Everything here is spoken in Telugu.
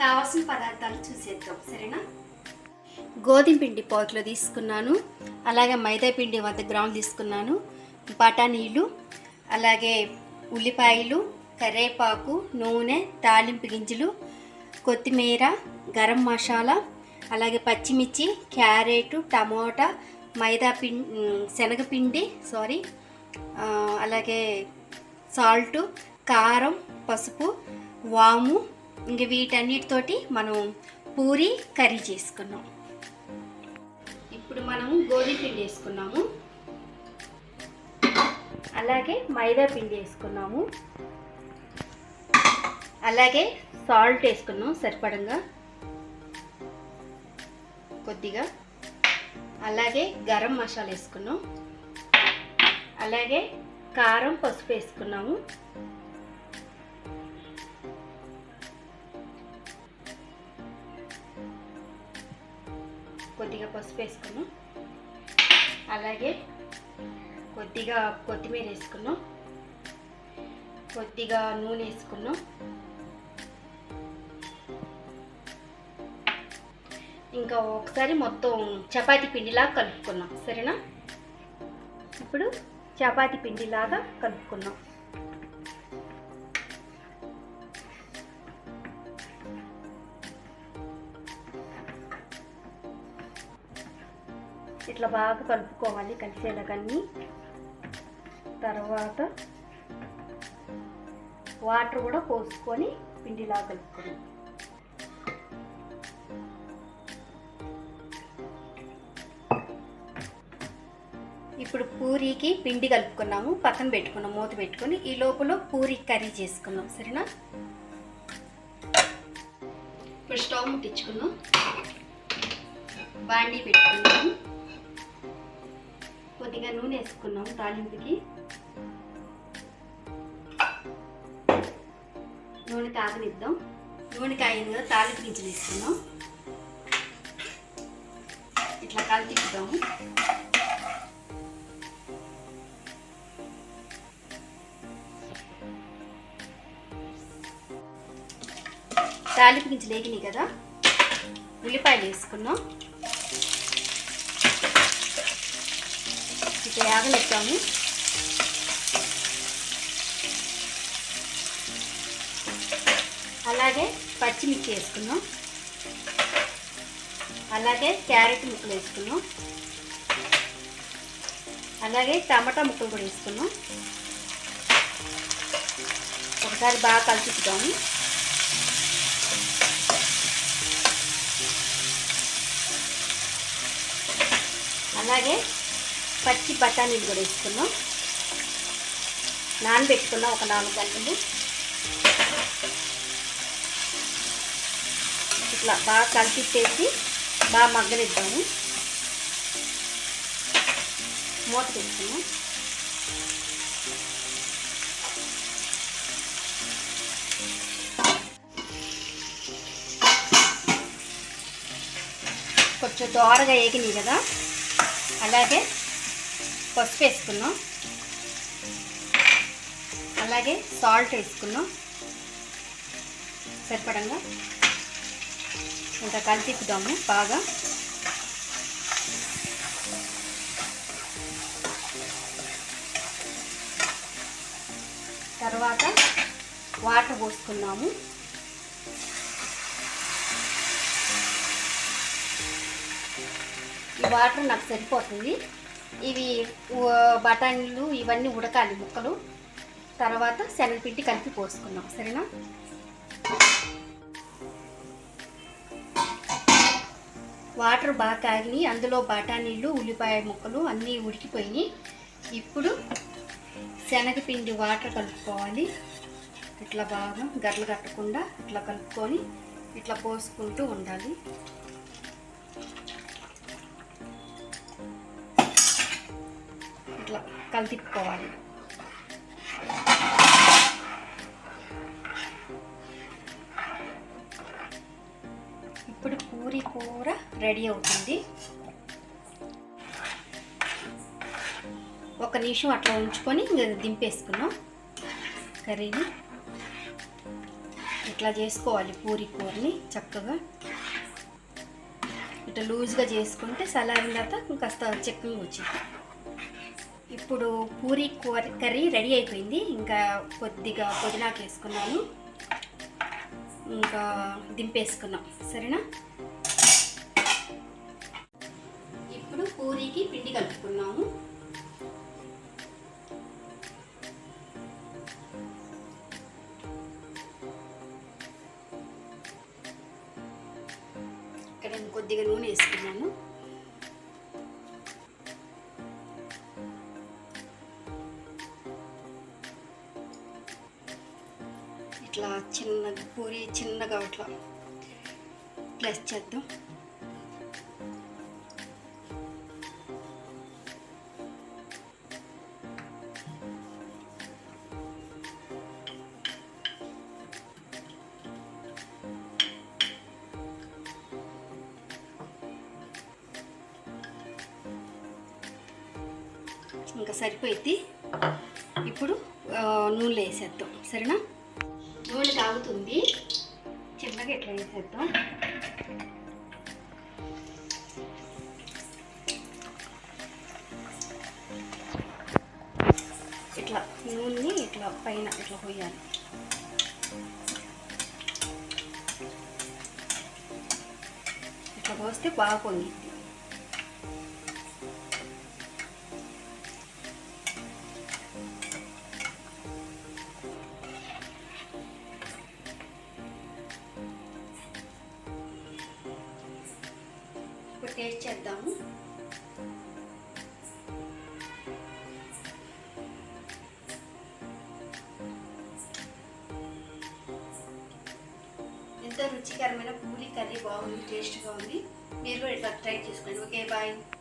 కావాల్సిన పదార్థాలు చూసేద్దాం సరేనా. గోధుమ పిండి పావుకిలో తీసుకున్నాను, అలాగే మైదా పిండి 100 గ్రాములు తీసుకున్నాను, బఠానీలు, అలాగే ఉల్లిపాయలు, కరివేపాకు, నూనె, తాలింపు గింజలు, కొత్తిమీర, గరం మసాలా, అలాగే పచ్చిమిర్చి, క్యారెట్, టమోటా, మైదా పిండి, శనగపిండి అలాగే సాల్టు, కారం, పసుపు, వాము, ఇంక వీటన్నిటితోటి మనం పూరి కర్రీ చేసుకున్నాం. ఇప్పుడు మనము గోధుమ పిండి వేసుకున్నాము, అలాగే మైదా పిండి వేసుకున్నాము, అలాగే సాల్ట్ వేసుకున్నాం సరిపడంగా కొద్దిగా, అలాగే గరం మసాలా వేసుకున్నాం, అలాగే కారం, పసుపు వేసుకున్నాము, కొద్దిగా పసుపు వేసుకున్నాం, అలాగే కొద్దిగా కొత్తిమీర వేసుకున్నాం, కొద్దిగా నూనె వేసుకున్నాం, ఇంకా ఒకసారి మొత్తం చపాతీ పిండిలాగా కలుపుకున్నాం సరేనా. ఇప్పుడు చపాతీ పిండిలాగా కలుపుకున్నాం. ఇట్లా బాగా కలుపుకోవాలి కలిసేలాగన్నీ. తర్వాత వాటర్ కూడా పోసుకొని పిండిలాగా కలుపుకున్నాం. ఇప్పుడు పూరీకి పిండి కలుపుకున్నాము, పక్కన పెట్టుకున్నాం, మూత పెట్టుకొని. ఈ లోపల పూరీ కర్రీ చేసుకున్నాం సరేనా. ఇప్పుడు స్టవ్ ముట్టించుకున్నాం, బాండీ పెట్టుకున్నాము, కొద్దిగా నూనె వేసుకున్నాము తాలింపుకి. నూనె కాగనిద్దాం. నూనె కాగిందో తాలింపు గింజలు వేసుకున్నాం, ఇట్లా కలిపిద్దాము. తాలింపు గింజలు వేగినాయి కదా, ఉల్లిపాయలు వేసుకున్నాం, ఇట్లా యాగనిద్దాము. అలాగే పచ్చిమిర్చి వేసుకున్నాం, అలాగే క్యారెట్ ముక్కలు వేసుకున్నాం, అలాగే టమాటా ముక్కలు కూడా వేసుకున్నాం. ఒకసారి బాగా కలుపుతాము. అలాగే పచ్చి బఠానీలు కూడా వేసుకున్నాం, నానబెట్టుకున్నాం ఒక 4 గంటలు. ఇట్లా బాగా కలిపేసి బాగా మగ్గనిద్దాము. మూత పెట్టుకున్నాం. కొంచెం దోరగా వేగినాయి కదా, అలాగే పసుపు వేసుకున్నాం, అలాగే సాల్ట్ వేసుకున్నాం సరిపడంగా. ఇంకా కలిపిద్దాము బాగా. తర్వాత వాటర్ పోసుకున్నాము. ఈ వాటర్ నాకు సరిపోతుంది. ఇవి బఠానీలు ఇవన్నీ ఉడకాలి ముక్కలు. తర్వాత శనగపిండి కలిపి పోసుకున్నాం సరేనా. వాటర్ బాగా కాగినాయి, అందులో బఠానీలు, ఉల్లిపాయ ముక్కలు అన్నీ ఉడికిపోయినాయి. ఇప్పుడు శనగపిండి వాటర్ కలుపుకోవాలి. ఇట్లా బాగా గర్రలు కట్టకుండా ఇట్లా కలుపుకొని ఇట్లా పోసుకుంటూ ఉండాలి. ఇట్లా కలిపుకోవాలి. ఇప్పుడు పూరి కూర రెడీ అవుతుంది. ఒక నిమిషం అట్లా ఉంచుకొని దింపేసుకున్నాం కర్రీని. ఇట్లా చేసుకోవాలి పూరి కూరని చక్కగా. ఇట్లా లూజ్గా చేసుకుంటే సలారిన తర్వాత కాస్త చిక్కగా వచ్చింది. ఇప్పుడు పూరి కర్రీ రెడీ అయిపోయింది. ఇంకా కొద్దిగా పుదీనాకు వేసుకున్నాను, ఇంకా దింపేసుకున్నాం. సరేనా? ఇప్పుడు పూరీకి పిండి కలుపుకున్నాము. ఇక్కడ కొద్దిగా నూనె వేసుకున్నాను. ఇట్లా చిన్నగా పూరి చిన్నగా ఇట్లా ప్లస్ చేద్దాం. ఇంకా సరిపోయింది. ఇప్పుడు నూనెలో వేసేద్దాం. సరేనా? నూనె తాగుతుంది, చిన్నగా ఇట్లా వేసేద్దాం. ఇట్లా నూనెని ఇట్లా పైన ఇట్లా పోయాలి. ఇట్లా పోస్తే బాగా పొంగిద్ది. ఇప్పుడు టేస్ట్ చేద్దాము. ఎంతో రుచికరమైన పూరీ కర్రీ బాగుంది, టేస్ట్గా ఉంది. మీరు కూడా ఇట్లా ట్రై చేసుకోండి. Okay, bye.